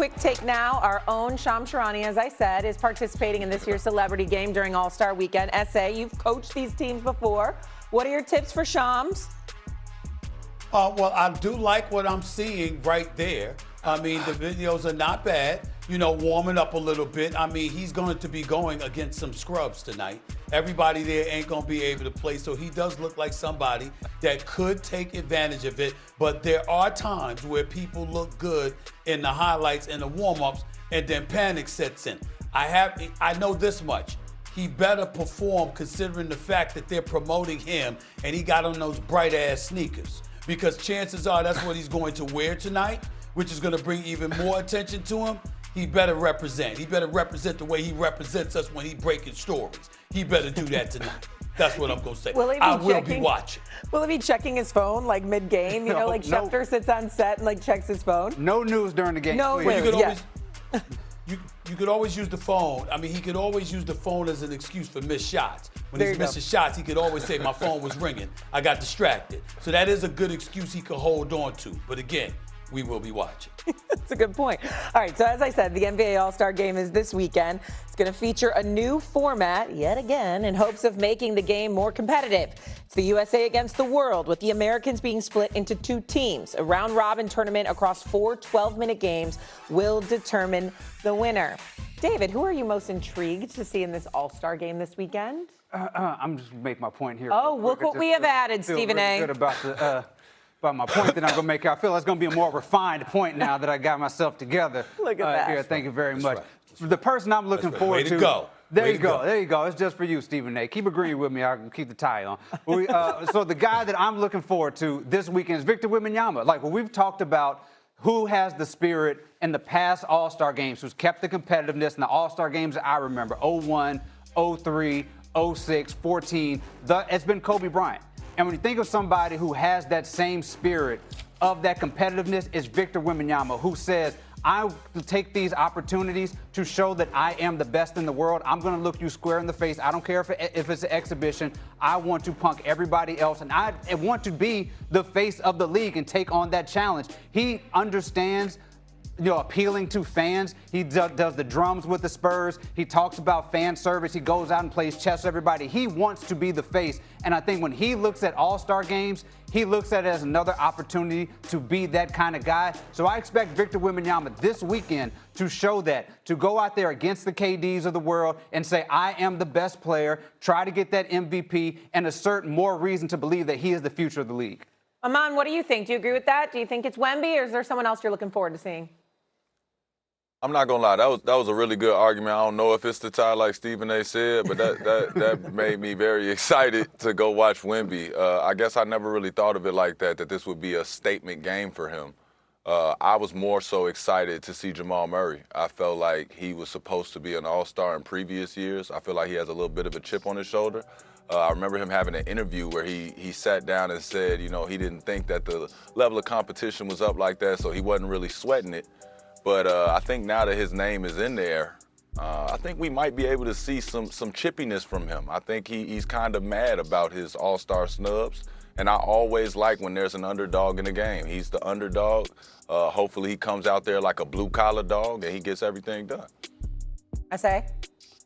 quick take now. Our own Shams Charania, as I said, is participating in this year's Celebrity Game during All-Star Weekend. SA, you've coached these teams before. What are your tips for Shams? Well, I do like what I'm seeing right there. I mean, the videos are not bad. You know, warming up a little bit. I mean, he's going to be going against some scrubs tonight. Everybody there ain't going to be able to play, so he does look like somebody that could take advantage of it. But there are times where people look good in the highlights and the warm-ups, and then panic sets in. I know this much. He better perform considering the fact that they're promoting him and he got on those bright-ass sneakers. Because chances are that's what he's going to wear tonight, which is going to bring even more attention to him. He better represent. He better represent the way he represents us when he breaking stories. He better do that tonight. That's what I'm going to say. I will be watching. Will he be checking his phone like mid-game? You know, like Schefter sits on set and like checks his phone? No news during the game. No please. news, You could always use the phone. I mean, he could always use the phone as an excuse for missed shots. When he's missing shots, he could always say, my phone was ringing. I got distracted. So that is a good excuse he could hold on to. But again, we will be watching. That's a good point. All right, so as I said, the NBA All-Star Game is this weekend. It's going to feature a new format, yet again, in hopes of making the game more competitive. It's the USA against the world, with the Americans being split into two teams. A round-robin tournament across 4 12-minute games will determine the winner. David, who are you most intrigued to see in this All-Star Game this weekend? I'm just make my point here. Oh, look what we have added, Stephen A. Good about my point that I'm going to make. I feel it's going to be a more refined point now that I got myself together. Look at that. Here, thank you very much. Right. The person I'm looking forward to. Way to go. There you go. There you go. It's just for you, Stephen A. Keep agreeing with me. I'll keep the tie on. So the guy that I'm looking forward to this weekend is Victor Wembanyama. Like, when we've talked about who has the spirit in the past All-Star games, who's kept the competitiveness in the All-Star games that I remember, 01, 03, 06, 14, it's been Kobe Bryant. And when you think of somebody who has that same spirit of that competitiveness, it's Victor Wembanyama, who says, I will take these opportunities to show that I am the best in the world. I'm going to look you square in the face. I don't care if it's an exhibition. I want to punk everybody else, and I want to be the face of the league and take on that challenge. He understands, you know, appealing to fans. He does the drums with the Spurs. He talks about fan service. He goes out and plays chess with everybody. He wants to be the face. And I think when he looks at All-Star games, he looks at it as another opportunity to be that kind of guy. So I expect Victor Wembanyama this weekend to show that, to go out there against the KDs of the world and say, I am the best player, try to get that MVP, and assert more reason to believe that he is the future of the league. Aman, what do you think? Do you agree with that? Do you think it's Wemby, or is there someone else you're looking forward to seeing? I'm not gonna lie, that was a really good argument. I don't know if it's the tie like Stephen A. said, but that made me very excited to go watch Wemby. I guess I never really thought of it like that this would be a statement game for him. I was more so excited to see Jamal Murray. I felt like he was supposed to be an all-star in previous years. I feel like he has a little bit of a chip on his shoulder. I remember him having an interview where he sat down and said, you know, he didn't think that the level of competition was up like that, so he wasn't really sweating it. But I think now that his name is in there, I think we might be able to see some chippiness from him. I think he's kind of mad about his all-star snubs. And I always like when there's an underdog in the game. He's the underdog. Hopefully he comes out there like a blue-collar dog and he gets everything done. I say?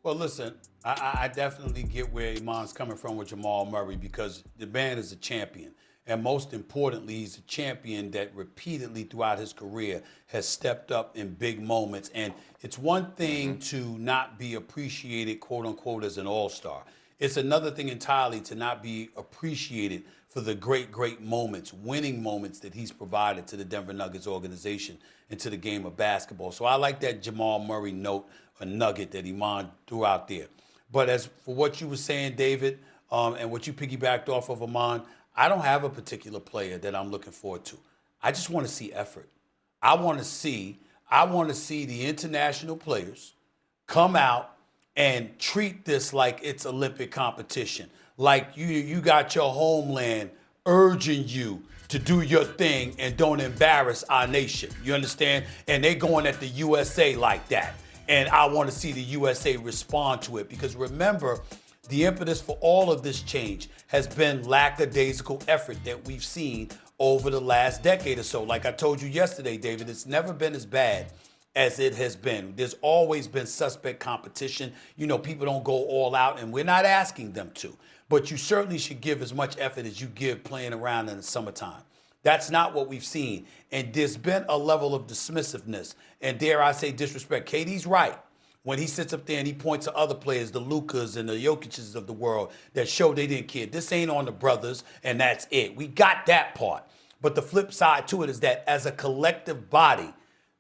Well, listen, I definitely get where Iman's coming from with Jamal Murray, because the man is a champion. And most importantly, he's a champion that repeatedly throughout his career has stepped up in big moments. And it's one thing to not be appreciated, quote unquote, as an all-star. It's another thing entirely to not be appreciated for the great, great moments, winning moments that he's provided to the Denver Nuggets organization and to the game of basketball. So I like that Jamal Murray note, a nugget that Iman threw out there. But as for what you were saying, David, and what you piggybacked off of, Iman, I don't have a particular player that I'm looking forward to. I just want to see effort. I want to see the international players come out and treat this like it's Olympic competition. Like you got your homeland urging you to do your thing and don't embarrass our nation. You understand? And they going at the USA like that. And I want to see the USA respond to it, because remember, the impetus for all of this change has been lackadaisical effort that we've seen over the last decade or so. Like I told you yesterday, David, it's never been as bad as it has been. There's always been suspect competition. You know, people don't go all out, and we're not asking them to. But you certainly should give as much effort as you give playing around in the summertime. That's not what we've seen. And there's been a level of dismissiveness and, dare I say, disrespect. KD's right when he sits up there and he points to other players, the Lukas and the Jokic's of the world, that show they didn't care. This ain't on the brothers, and that's it. We got that part. But the flip side to it is that as a collective body,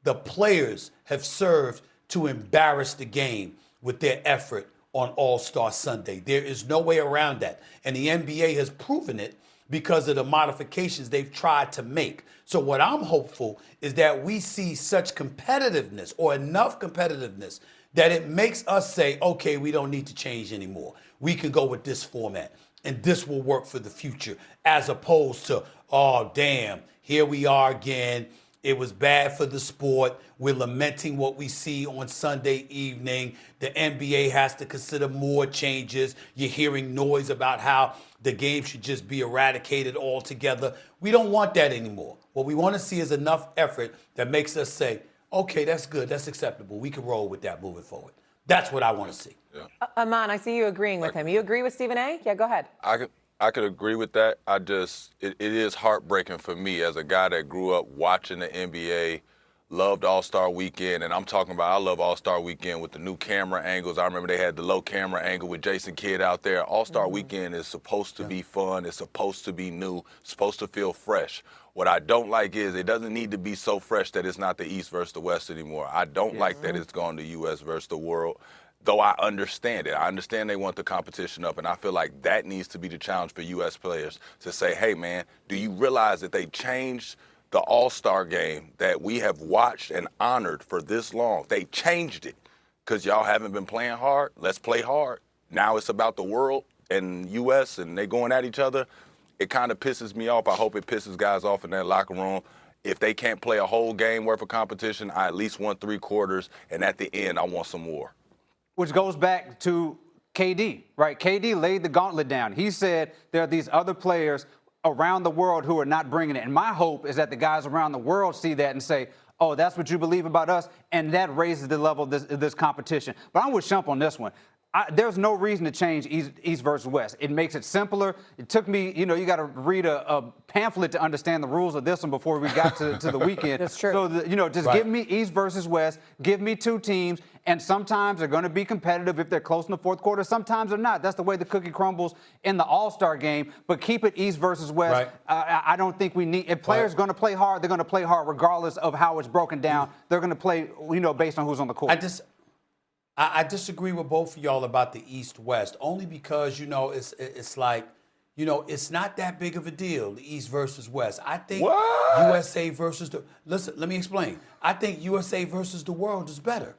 the players have served to embarrass the game with their effort on All-Star Sunday. There is no way around that. And the NBA has proven it because of the modifications they've tried to make. So what I'm hopeful is that we see such competitiveness or enough competitiveness that it makes us say, okay, we don't need to change anymore. We can go with this format, and this will work for the future, as opposed to, oh, damn, here we are again. It was bad for the sport. We're lamenting what we see on Sunday evening. The NBA has to consider more changes. You're hearing noise about how the game should just be eradicated altogether. We don't want that anymore. What we want to see is enough effort that makes us say, okay, that's good, that's acceptable. We can roll with that moving forward. That's what I want to see. Yeah. Aman, I see you agreeing with him. You agree with Stephen A? Yeah, go ahead. I could agree with that. It is heartbreaking for me as a guy that grew up watching the NBA, loved All-Star Weekend, and I'm talking about I love All-Star Weekend with the new camera angles. I remember they had the low camera angle with Jason Kidd out there. All-Star Weekend is supposed to be fun. It's supposed to be new. It's supposed to feel fresh. What I don't like is it doesn't need to be so fresh that it's not the East versus the West anymore. I don't like that it's gone to U.S. versus the world. Though I understand it. I understand they want the competition up, and I feel like that needs to be the challenge for U.S. players to say, hey, man, do you realize that they changed the All-Star game that we have watched and honored for this long? They changed it because y'all haven't been playing hard. Let's play hard. Now it's about the world and U.S., and they going at each other. It kind of pisses me off. I hope it pisses guys off in that locker room. If they can't play a whole game worth of competition, I at least want 3 quarters, and at the end, I want some more. Which goes back to KD, right? KD laid the gauntlet down. He said there are these other players around the world who are not bringing it. And my hope is that the guys around the world see that and say, oh, that's what you believe about us, and that raises the level of this competition. But I'm with Shump on this one. There's no reason to change East versus West. It makes it simpler. It took me, you got to read a pamphlet to understand the rules of this one before we got to the weekend. That's true. So, just give me East versus West. Give me 2 teams. And sometimes they're going to be competitive if they're close in the fourth quarter. Sometimes they're not. That's the way the cookie crumbles in the All-Star game. But keep it East versus West. Right. I don't think we need – if players are going to play hard, they're going to play hard regardless of how it's broken down. They're going to play, based on who's on the court. I disagree with both of y'all about the East-West, only because, it's like, it's not that big of a deal, the East versus West. I think USA versus the – listen, let me explain. I think USA versus the world is better.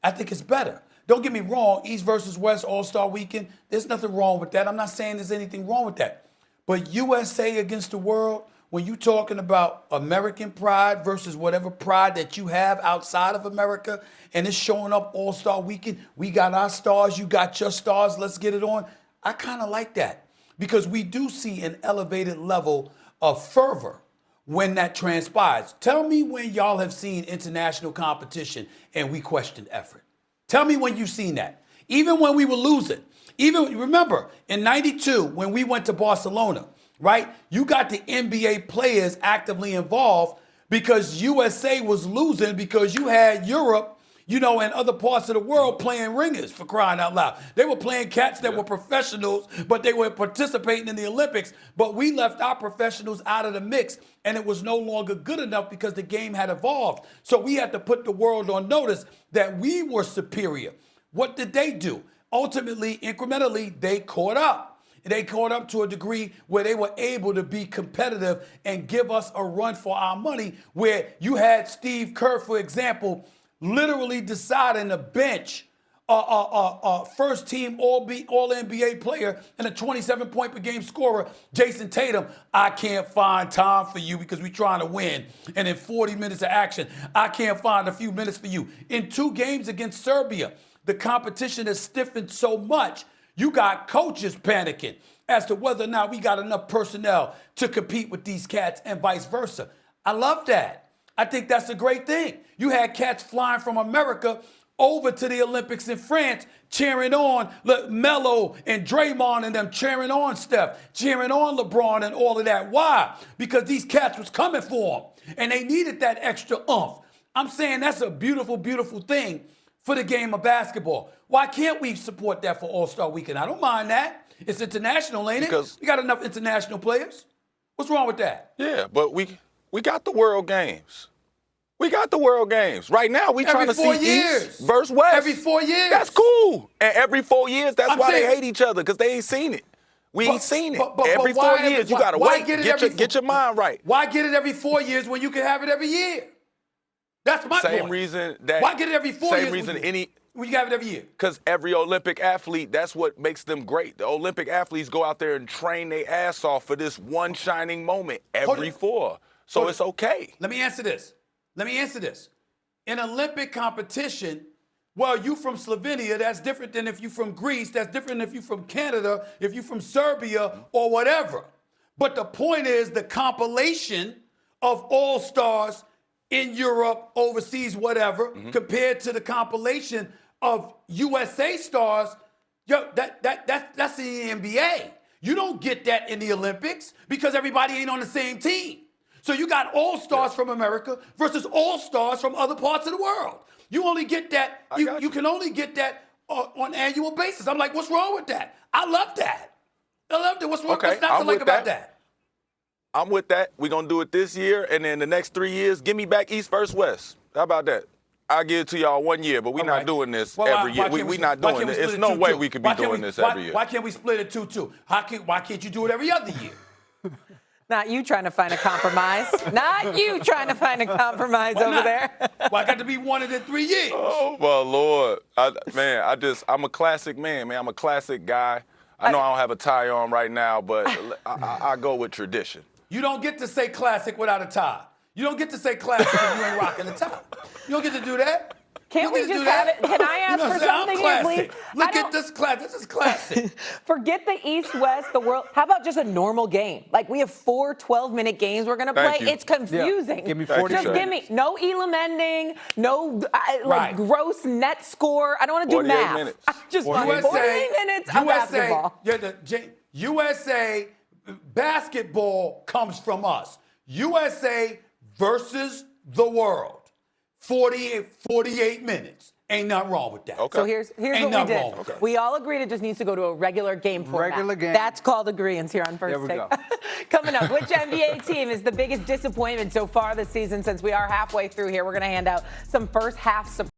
I think it's better. Don't get me wrong, East versus West All-Star Weekend, there's nothing wrong with that. I'm not saying there's anything wrong with that. But USA against the world, when you're talking about American pride versus whatever pride that you have outside of America, and it's showing up All-Star Weekend, we got our stars, you got your stars, let's get it on. I kind of like that because we do see an elevated level of fervor when that transpires. Tell me when y'all have seen international competition and we questioned effort. Tell me when you've seen that. Even when we were losing. Even, remember, in '92, when we went to Barcelona, right? You got the NBA players actively involved because USA was losing because you had Europe, and other parts of the world playing ringers, for crying out loud. They were playing cats that were professionals, but they were participating in the Olympics. But we left our professionals out of the mix, and it was no longer good enough because the game had evolved. So we had to put the world on notice that we were superior. What did they do? Ultimately, incrementally, they caught up. They caught up to a degree where they were able to be competitive and give us a run for our money, where you had Steve Kerr, for example, literally deciding to bench a first-team All-NBA player and a 27-point-per-game scorer, Jason Tatum. I can't find time for you because we're trying to win. And in 40 minutes of action, I can't find a few minutes for you. In 2 games against Serbia, the competition has stiffened so much, you got coaches panicking as to whether or not we got enough personnel to compete with these cats and vice versa. I love that. I think that's a great thing. You had cats flying from America over to the Olympics in France, cheering on Melo and Draymond and them cheering on Steph, cheering on LeBron and all of that. Why? Because these cats was coming for them, and they needed that extra oomph. I'm saying that's a beautiful, beautiful thing for the game of basketball. Why can't we support that for All-Star Weekend? I don't mind that. It's international, ain't it? We got enough international players. What's wrong with that? Yeah, but we got the World Games. We got the World Games. Right now, we trying to see East versus West. Every 4 years. That's cool. And every 4 years, that's why they hate each other, because they ain't seen it. We ain't seen it. Every 4 years, you got to wait. Get your mind right. Why get it every 4 years when you can have it every year? That's my point. Same reason that. Why get it every 4 years? Same reason when you have it every year. Because every Olympic athlete, that's what makes them great. The Olympic athletes go out there and train their ass off for this one shining moment every four. So it's okay. Let me answer this. In Olympic competition, well, you from Slovenia, that's different than if you from Greece, that's different if you from Canada, if you from Serbia or whatever. But the point is the compilation of all-stars in Europe, overseas, whatever, compared to the compilation of USA stars, that's in the NBA. You don't get that in the Olympics because everybody ain't on the same team. So you got all-stars from America versus all-stars from other parts of the world. You only get that, you can only get that on an annual basis. I'm like, what's wrong with that? I love that. What's wrong? What's not to like about that? I'm with that. We're going to do it this year, and then the next 3 years, give me back East versus West. How about that? I'll give it to y'all 1 year, but we're not doing this every year. We're not doing this. There's no way we could be doing this every year. Why can't we split it 2-2? Why can't you do it every other year? Not you trying to find a compromise. Not you trying to find a compromise over there. Why got to be 1 in 3 years? Oh, my Lord. I'm a classic man. I'm a classic guy. I know I don't have a tie on right now, but I go with tradition. You don't get to say classic without a tie. You don't get to say classic if you ain't rocking the tie. You don't get to do that. Can't we just have it? Can I ask for something here, please? Look at this class. This is classic. Forget the East-West, the world. How about just a normal game? Like we have 4 12-minute games we're going to play. It's confusing. Yeah. Give me 40 Just give me no Elam ending, no gross net score. I don't want to do math. Minutes. I just want 48 minutes of basketball. USA basketball comes from us. USA versus the world. 48 minutes. Ain't nothing wrong with that. Okay. So here's what we did. Okay. We all agreed it just needs to go to a regular game format. Regular game. That's called agreeance here on First Take. There we go. Coming up, which NBA team is the biggest disappointment so far this season? Since we are halfway through here, we're going to hand out some first half surprises.